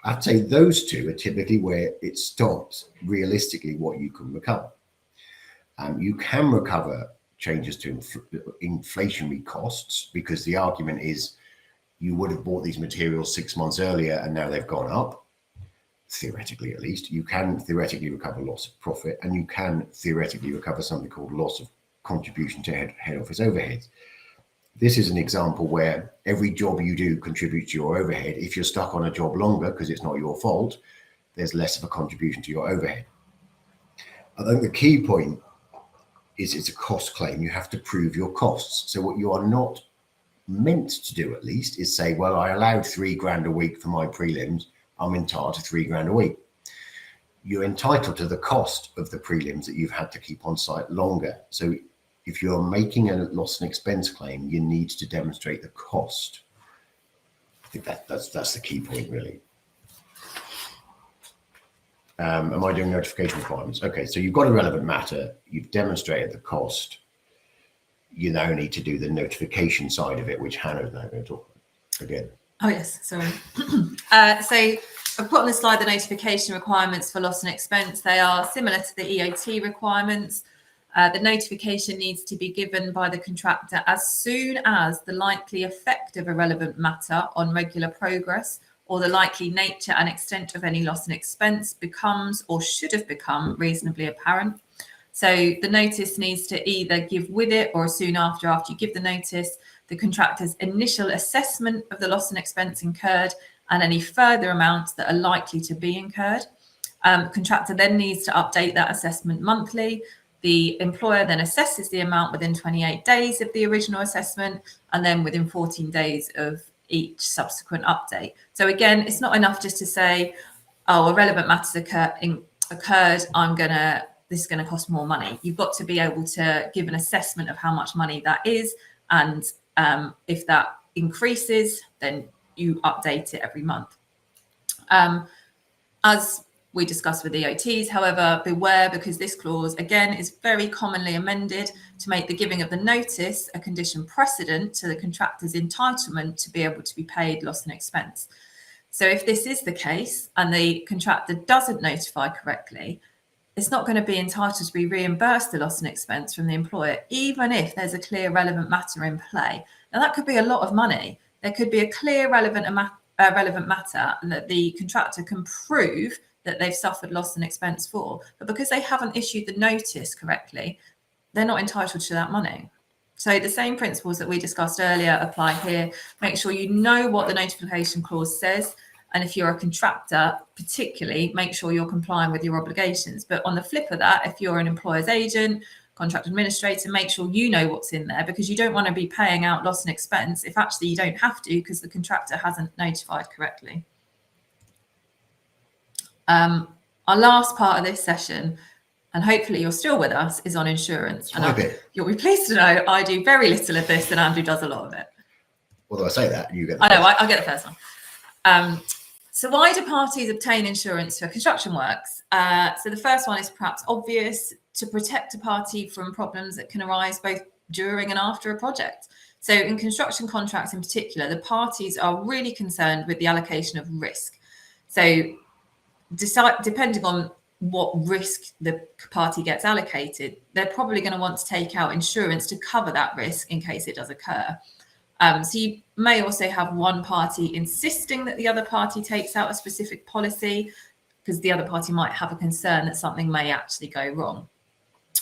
I'd say those two are typically where it stops realistically what you can recover. You can recover changes to inflationary costs, because the argument is you would have bought these materials 6 months earlier and now they've gone up. Theoretically, at least, you can theoretically recover loss of profit, and you can theoretically recover something called loss of contribution to head office overheads. This is an example where every job you do contributes to your overhead. If you're stuck on a job longer because it's not your fault, there's less of a contribution to your overhead. I think the key point is it's a cost claim. You have to prove your costs. So what you are not meant to do, at least, is say, well, I allowed £3,000 a week for my prelims, I'm entitled to £3,000 a week. You're entitled to the cost of the prelims that you've had to keep on site longer. So if you're making a loss and expense claim, you need to demonstrate the cost. I think that's the key point, really. Am I doing notification requirements? Okay, so you've got a relevant matter, you've demonstrated the cost. You now need to do the notification side of it, which Hannah's now going to talk about again. Oh, yes, sorry. So I've put on the slide the notification requirements for loss and expense. They are similar to the EOT requirements. The notification needs to be given by the contractor as soon as the likely effect of a relevant matter on regular progress or the likely nature and extent of any loss and expense becomes or should have become reasonably apparent. So the notice needs to either give with it or soon after you give the notice, the contractor's initial assessment of the loss and expense incurred and any further amounts that are likely to be incurred. Contractor then needs to update that assessment monthly. The employer then assesses the amount within 28 days of the original assessment and then within 14 days of each subsequent update. So again, it's not enough just to say, oh, a relevant matter's occurred, this is going to cost more money. You've got to be able to give an assessment of how much money that is. And if that increases, then you update it every month. As we discussed with EOTs, however, beware, because this clause, again, is very commonly amended to make the giving of the notice a condition precedent to the contractor's entitlement to be able to be paid loss and expense. So if this is the case and the contractor doesn't notify correctly, it's not going to be entitled to be reimbursed the loss and expense from the employer, even if there's a clear relevant matter in play. Now, that could be a lot of money. There could be a clear relevant matter that the contractor can prove that they've suffered loss and expense for, but because they haven't issued the notice correctly, they're not entitled to that money. So the same principles that we discussed earlier apply here. Make sure you know what the notification clause says. And if you're a contractor, particularly, make sure you're complying with your obligations. But on the flip of that, if you're an employer's agent, contract administrator, make sure you know what's in there, because you don't want to be paying out loss and expense if actually you don't have to because the contractor hasn't notified correctly. Our last part of this session, and hopefully you're still with us, is on insurance. And you'll be pleased to know I do very little of this and Andrew does a lot of it. Although I say that, you get I know, I get the first one. So why do parties obtain insurance for construction works? So the first one is perhaps obvious: to protect a party from problems that can arise both during and after a project. So in construction contracts in particular, the parties are really concerned with the allocation of risk. So depending on what risk the party gets allocated, they're probably going to want to take out insurance to cover that risk in case it does occur. So you may also have one party insisting that the other party takes out a specific policy because the other party might have a concern that something may actually go wrong.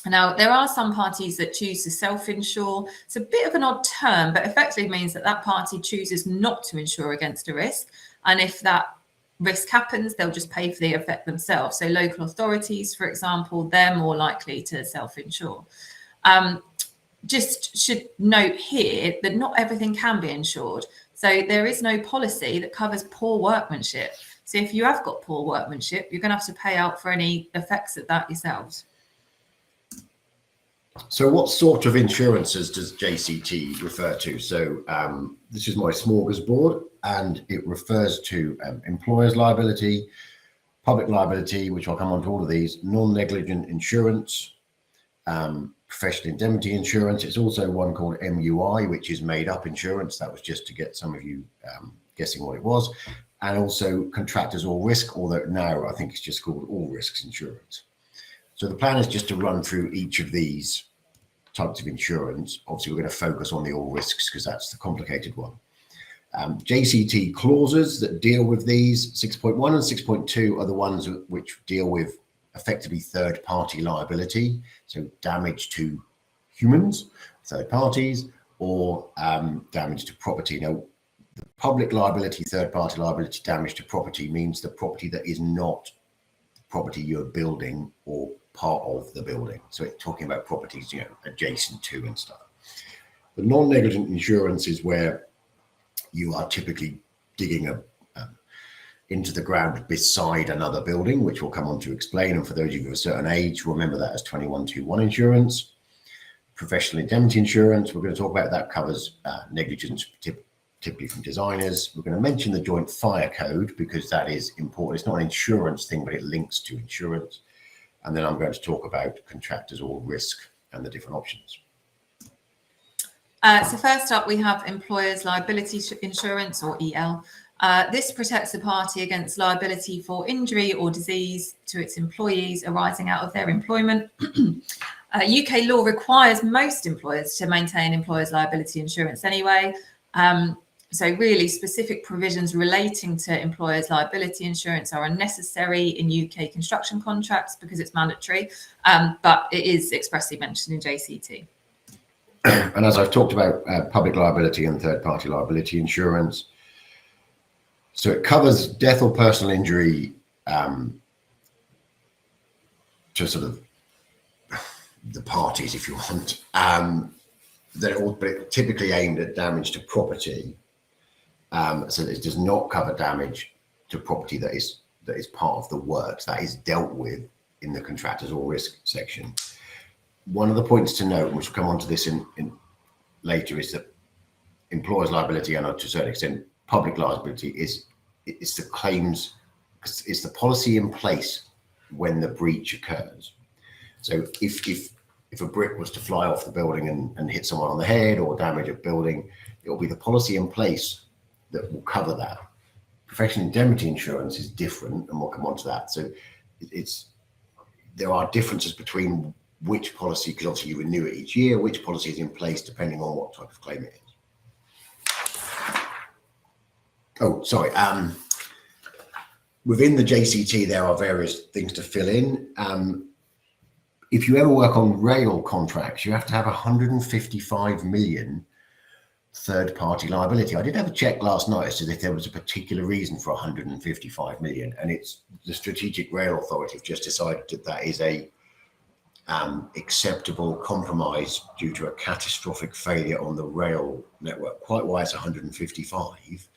Now, there are some parties that choose to self-insure. It's a bit of an odd term, but effectively means that that party chooses not to insure against a risk. And if that risk happens, they'll just pay for the effect themselves. So local authorities, for example, they're more likely to self-insure. Just should note here that not everything can be insured. So there is no policy that covers poor workmanship. So if you have got poor workmanship, you're going to have to pay out for any effects of that yourselves. So what sort of insurances does JCT refer to? So this is my smorgasbord, and it refers to employer's liability, public liability, which I'll come on to all of these, non-negligent insurance, professional indemnity insurance. It's also one called MUI, which is made up insurance. That was just to get some of you guessing what it was. And also contractors all risk, although now I think it's just called all risks insurance. So the plan is just to run through each of these types of insurance. Obviously, we're going to focus on the all risks because that's the complicated one. JCT clauses that deal with these, 6.1 and 6.2 are the ones which deal with effectively third-party liability, so damage to humans, third parties, or damage to property. Now, the public liability, third-party liability, damage to property means the property that is not property you're building or part of the building. So it's talking about properties, you know, adjacent to and stuff. The non-negligent insurance is where you are typically digging into the ground beside another building, which we'll come on to explain. And for those of you of a certain age, remember that as 2121 insurance. Professional indemnity insurance, we're going to talk about that, covers negligence, typically from designers. We're going to mention the joint fire code because that is important. It's not an insurance thing, but it links to insurance. And then I'm going to talk about contractors all risk and the different options. So first up, we have employer's liability insurance, or EL. This protects the party against liability for injury or disease to its employees arising out of their employment. UK law requires most employers to maintain employer's liability insurance anyway. So really specific provisions relating to employer's liability insurance are unnecessary in UK construction contracts because it's mandatory, but it is expressly mentioned in JCT. And as I've talked about public liability and third-party liability insurance, so it covers death or personal injury to sort of the parties, if you want. But typically aimed at damage to property. So it does not cover damage to property that is part of the works. That is dealt with in the contractors all risk section. One of the points to note, which will come on to this in later, is that employer's liability and to a certain extent public liability it's the claims, it's the policy in place when the breach occurs. So if a brick was to fly off the building and hit someone on the head or damage a building, it will be the policy in place that will cover that. Professional indemnity insurance is different, and we'll come on to that. So there are differences between which policy, because obviously you renew it each year, which policy is in place depending on what type of claim it is. Oh, sorry. Within the JCT, there are various things to fill in. If you ever work on rail contracts, you have to have 155 million third-party liability. I did have a check last night as to if there was a particular reason for 155 million, and it's the Strategic Rail Authority have just decided that that is a acceptable compromise due to a catastrophic failure on the rail network. Quite why it's 155,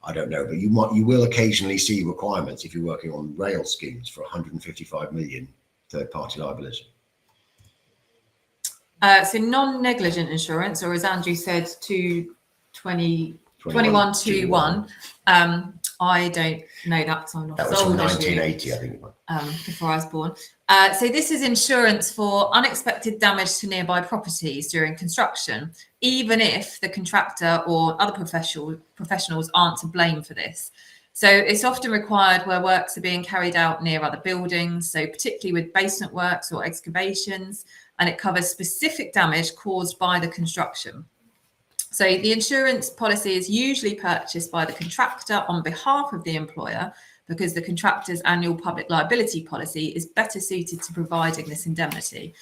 I don't know, but you will occasionally see requirements if you're working on rail schemes for 155 million third-party liability. So non-negligent insurance, or as Andrew said, 2121. I don't know that because I'm not that was from 1980, I think. Before I was born. So this is insurance for unexpected damage to nearby properties during construction, even if the contractor or other professionals aren't to blame for this. So it's often required where works are being carried out near other buildings, so particularly with basement works or excavations, and it covers specific damage caused by the construction. So the insurance policy is usually purchased by the contractor on behalf of the employer because the contractor's annual public liability policy is better suited to providing this indemnity.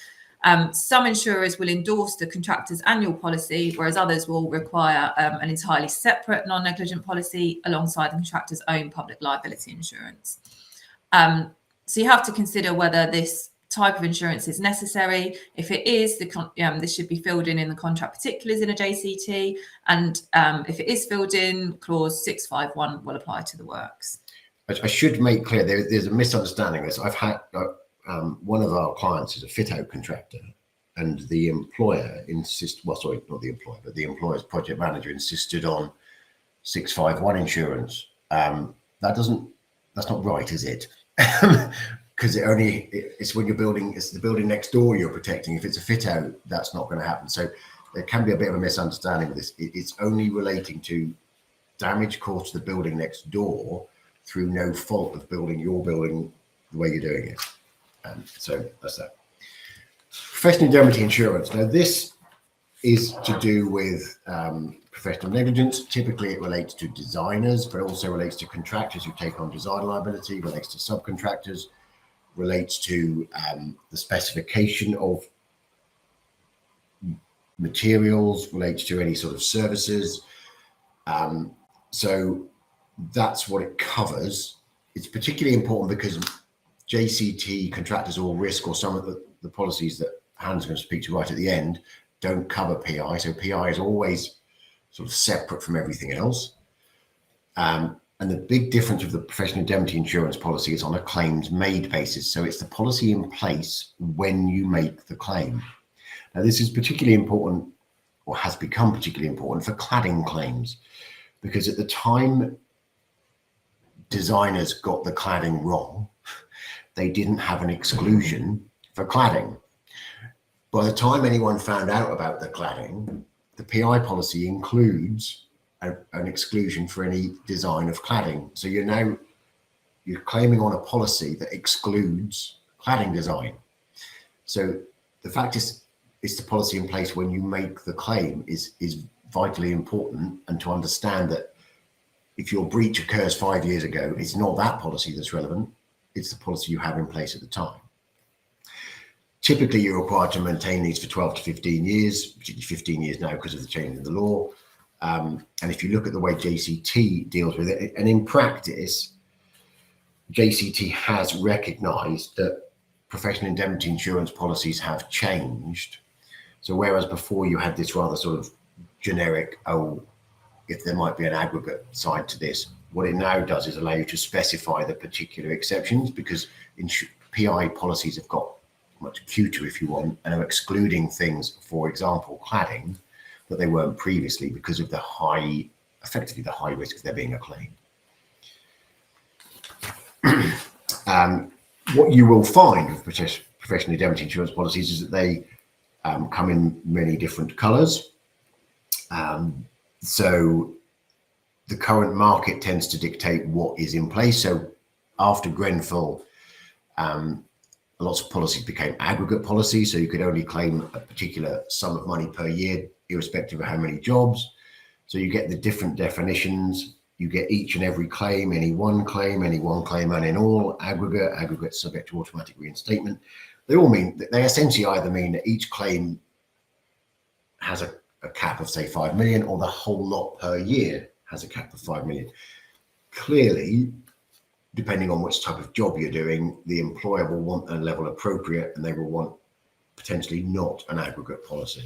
Some insurers will endorse the contractor's annual policy, whereas others will require an entirely separate non-negligent policy alongside the contractor's own public liability insurance. So you have to consider whether this type of insurance is necessary. If it is, this should be filled in the contract particulars in a JCT, and if it is filled in, clause 651 will apply to the works. I should make clear there's a misunderstanding. I've had one of our clients is a fit-out contractor, and the employer the employer's project manager insisted on 651 insurance. That's not right, is it? Because it's when you're building, it's the building next door you're protecting. If it's a fit out, that's not going to happen. So there can be a bit of a misunderstanding with this. It's only relating to damage caused to the building next door through no fault of your building the way you're doing it. So that's that. Professional indemnity insurance. Now this is to do with professional negligence. Typically it relates to designers, but also relates to contractors who take on design liability, relates to subcontractors, relates to the specification of materials, relates to any sort of services. So that's what it covers. It's particularly important because JCT, contractors all risk, or some of the policies that Hannah's going to speak to right at the end, don't cover PI. So PI is always sort of separate from everything else. And the big difference of the professional indemnity insurance policy is on a claims made basis. So it's the policy in place when you make the claim. Now, this is particularly important, or has become particularly important, for cladding claims, because at the time designers got the cladding wrong, they didn't have an exclusion for cladding. By the time anyone found out about the cladding, the PI policy includes an exclusion for any design of cladding. So you're claiming on a policy that excludes cladding design. So the fact is, it's the policy in place when you make the claim is vitally important, and to understand that if your breach occurs 5 years ago, it's not that policy that's relevant, it's the policy you have in place at the time. Typically, you're required to maintain these for 12 to 15 years, particularly 15 years now because of the change in the law. And if you look at the way JCT deals with it, and in practice, JCT has recognised that professional indemnity insurance policies have changed. So whereas before you had this rather sort of generic, if there might be an aggregate side to this, what it now does is allow you to specify the particular exceptions, because PI policies have got much cuter, if you want, and are excluding things, for example, cladding, that they weren't previously because of effectively the high risk of there being a claim. What you will find with professional indemnity insurance policies is that they come in many different colours. So the current market tends to dictate what is in place. So after Grenfell, lots of policies became aggregate policies. So you could only claim a particular sum of money per year, irrespective of how many jobs. So you get the different definitions. You get each and every claim, any one claim, and in all, aggregate subject to automatic reinstatement. They essentially either mean that each claim has a cap of, say, 5 million, or the whole lot per year has a cap of 5 million. Clearly, depending on which type of job you're doing, the employer will want a level appropriate, and they will want potentially not an aggregate policy.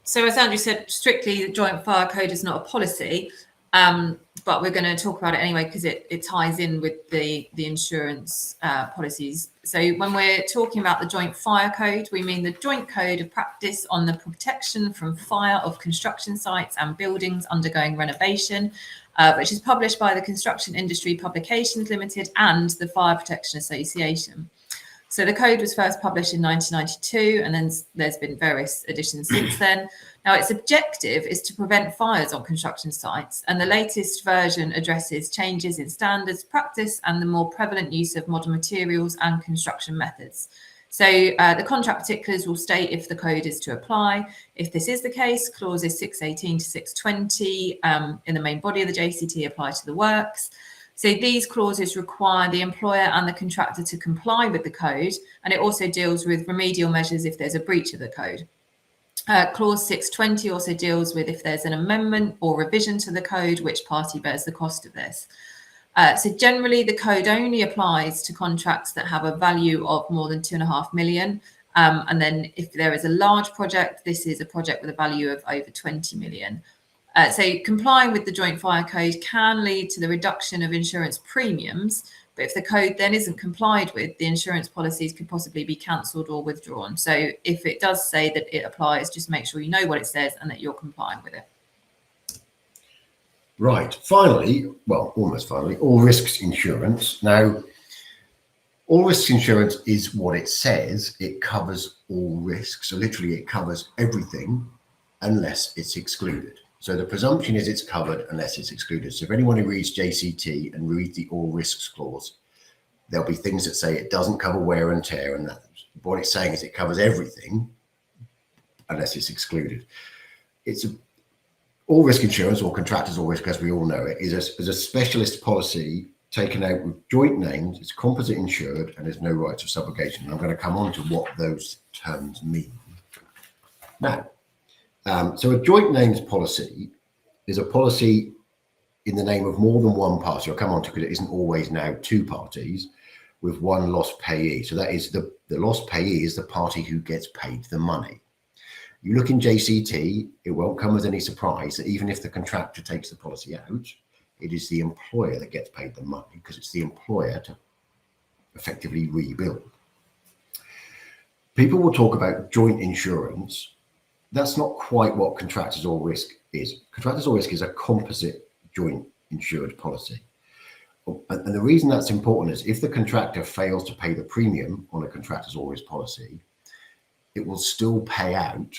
So as Andrew said, strictly the joint fire code is not a policy, but we're going to talk about it anyway because it ties in with the insurance policies. So when we're talking about the joint fire code, we mean the joint code of practice on the protection from fire of construction sites and buildings undergoing renovation, which is published by the Construction Industry Publications Limited and the Fire Protection Association. So the code was first published in 1992, and then there's been various editions since then. Now, its objective is to prevent fires on construction sites, and the latest version addresses changes in standards, practice, and the more prevalent use of modern materials and construction methods. So the contract particulars will state if the code is to apply. If this is the case, clauses 618 to 620 in the main body of the JCT apply to the works. So these clauses require the employer and the contractor to comply with the code, and it also deals with remedial measures if there's a breach of the code. Clause 620 also deals with if there's an amendment or revision to the code, which party bears the cost of this. So generally, the code only applies to contracts that have a value of more than 2.5 million. And then if there is a large project, this is a project with a value of over 20 million. So complying with the Joint Fire Code can lead to the reduction of insurance premiums, but if the code then isn't complied with, the insurance policies could possibly be cancelled or withdrawn. So if it does say that it applies, just make sure you know what it says and that you're complying with it. Right, finally, well, almost finally, all risks insurance. Now, all risks insurance is what it says. It covers all risks. So literally it covers everything unless it's excluded. So the presumption is it's covered unless it's excluded. So if anyone who reads JCT and reads the all risks clause, there'll be things that say it doesn't cover wear and tear, and that what it's saying is it covers everything unless it's excluded. It's all risk insurance, or contractors all risk, as we all know it, is a specialist policy taken out with joint names. It's composite insured and there's no rights of subrogation. And I'm going to come on to what those terms mean now. So a joint names policy is a policy in the name of more than one party. I'll come on to, because it isn't always now two parties with one loss payee. So that is the loss payee is the party who gets paid the money. You look in JCT, it won't come as any surprise that even if the contractor takes the policy out, it is the employer that gets paid the money, because it's the employer to effectively rebuild. People will talk about joint insurance. That's not quite what contractors all risk is. Contractors all risk is a composite joint insured policy. And the reason that's important is if the contractor fails to pay the premium on a contractor's all risk policy, it will still pay out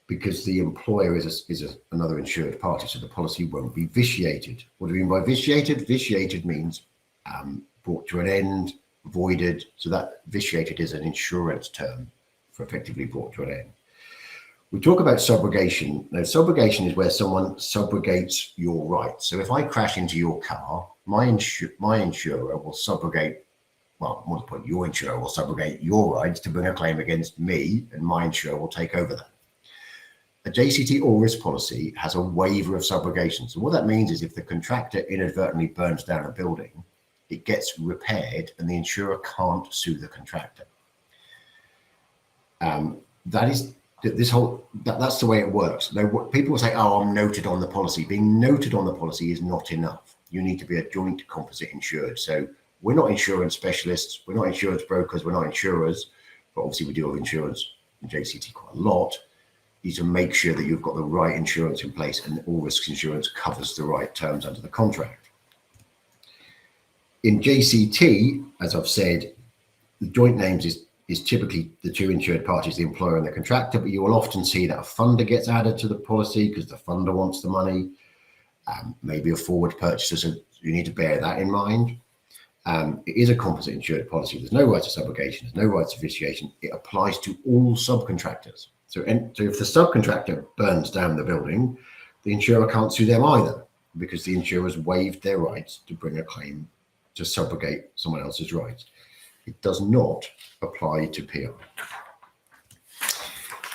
because the employer is another insured party, so the policy won't be vitiated. What do we mean by vitiated? Vitiated means brought to an end, voided. So that vitiated is an insurance term for effectively brought to an end. We talk about subrogation. Now, subrogation is where someone subrogates your rights. So if I crash into your car, my insurer will subrogate, well, more to the point, your insurer will subrogate your rights to bring a claim against me, and my insurer will take over that. A JCT all risk policy has a waiver of subrogation. So what that means is if the contractor inadvertently burns down a building, it gets repaired and the insurer can't sue the contractor. That's the way it works. Now, what people will say, oh, I'm noted on the policy. Being noted on the policy is not enough. You need to be a joint composite insured. So we're not insurance specialists. We're not insurance brokers. We're not insurers, but obviously we deal with insurance in JCT quite a lot. You need to make sure that you've got the right insurance in place and all risks insurance covers the right terms under the contract. In JCT, as I've said, the joint names is typically the two insured parties, the employer and the contractor, but you will often see that a funder gets added to the policy because the funder wants the money, maybe a forward purchaser, so you need to bear that in mind. It is a composite insured policy. There's no rights of subrogation, there's no rights of vitiation. It applies to all subcontractors. So if the subcontractor burns down the building, the insurer can't sue them either because the insurers waived their rights to bring a claim to subrogate someone else's rights. It does not apply to PR.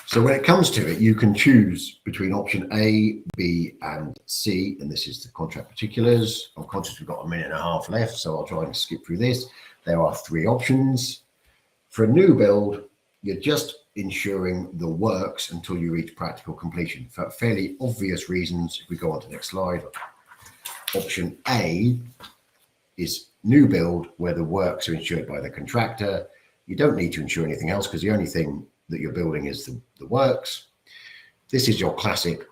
So when it comes to it, you can choose between option A, B, and C, and this is the contract particulars. I'm conscious we've got 1.5 minutes left, so I'll try and skip through this. There are 3 options. For a new build, you're just insuring the works until you reach practical completion. For fairly obvious reasons, if we go on to the next slide, option A is new build where the works are insured by the contractor. You don't need to insure anything else because the only thing that you're building is the works. This is your classic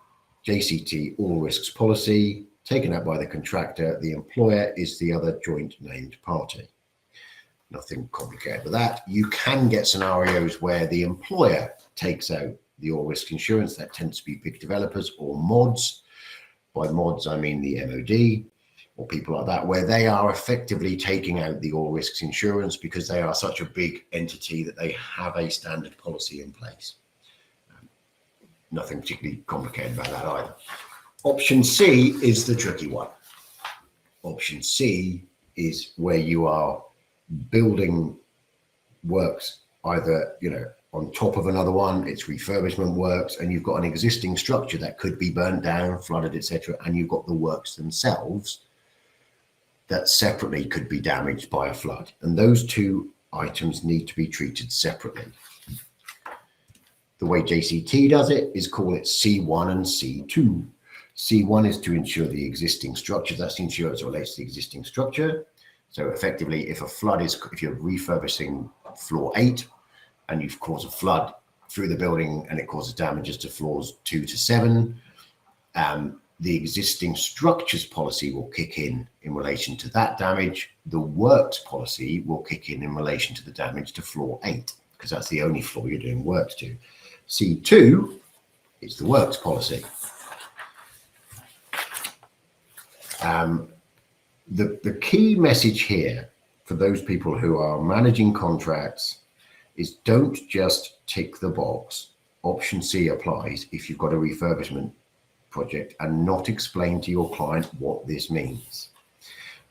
JCT all risks policy taken out by the contractor. The employer is the other joint named party. Nothing complicated with that. You can get scenarios where the employer takes out the all risk insurance. That tends to be big developers or mods. By mods, I mean the MOD or people like that, where they are effectively taking out the all risks insurance because they are such a big entity that they have a standard policy in place. Nothing particularly complicated about that either. Option C is the tricky one. Option C is where you are building works either, on top of another one, it's refurbishment works, and you've got an existing structure that could be burnt down, flooded, etc., and you've got the works themselves that separately could be damaged by a flood. And those two items need to be treated separately. The way JCT does it is call it C1 and C2. C1 is to insure the existing structure. That's the insurance that relates to the existing structure. So effectively, if you're refurbishing floor 8 and you've caused a flood through the building and it causes damages to floors 2 to 7, the existing structures policy will kick in relation to that damage. The works policy will kick in relation to the damage to floor 8, because that's the only floor you're doing works to. C2 is the works policy. The key message here for those people who are managing contracts is don't just tick the box. Option C applies if you've got a refurbishment project and not explain to your client what this means.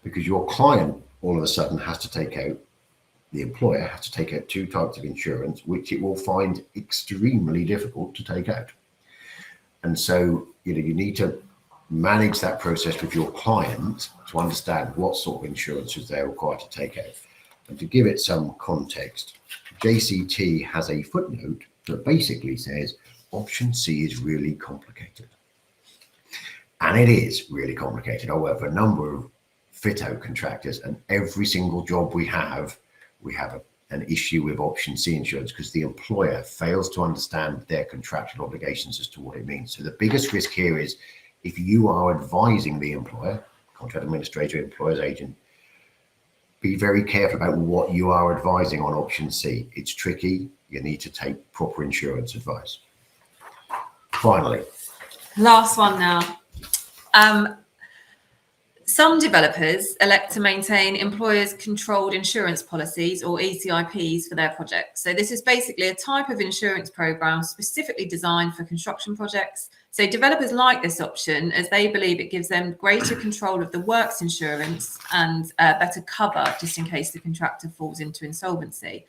Because your client all of a sudden has to take out, the employer has to take out 2 types of insurance, which it will find extremely difficult to take out. And so, you need to manage that process with your client to understand what sort of insurances they're required to take out. And to give it some context, JCT has a footnote that basically says option C is really complicated. And it is really complicated. I work for a number of fit-out contractors, and every single job we have an issue with option C insurance because the employer fails to understand their contractual obligations as to what it means. So the biggest risk here is if you are advising the employer, contract administrator, employer's agent, be very careful about what you are advising on option C. It's tricky. You need to take proper insurance advice. Finally. Last one now. Some developers elect to maintain employers' controlled insurance policies, or ECIPs, for their projects. So this is basically a type of insurance program specifically designed for construction projects. So developers like this option as they believe it gives them greater control of the works insurance and better cover just in case the contractor falls into insolvency.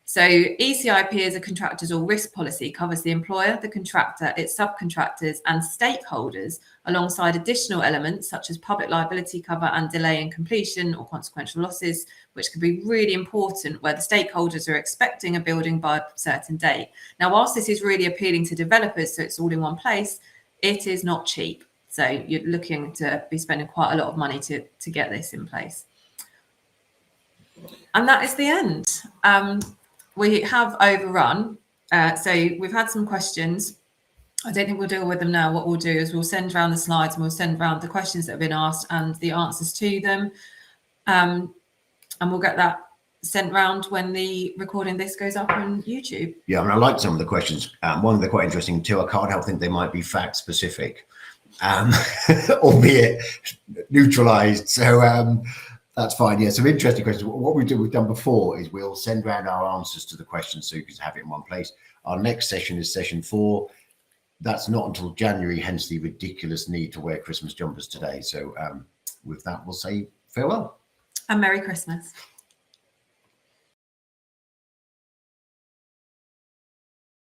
So ECIP as a contractors or risk policy covers the employer, the contractor, its subcontractors and stakeholders, alongside additional elements such as public liability cover and delay in completion or consequential losses, which can be really important where the stakeholders are expecting a building by a certain date. Now, whilst this is really appealing to developers, so it's all in one place, it is not cheap. So you're looking to be spending quite a lot of money to get this in place. And that is the end. We have overrun, so we've had some questions. I don't think we'll deal with them now. What we'll do is we'll send around the slides and we'll send around the questions that have been asked and the answers to them. And we'll get that sent round when the recording of this goes up on YouTube. Yeah, I like some of the questions. One of them quite interesting too. I can't help think they might be fact specific, albeit neutralized. So that's fine. Yeah, some interesting questions. What we've done before is we'll send around our answers to the questions so you can have it in one place. Our next session is session 4. That's not until January, hence the ridiculous need to wear Christmas jumpers today. So with that, we'll say farewell. And Merry Christmas.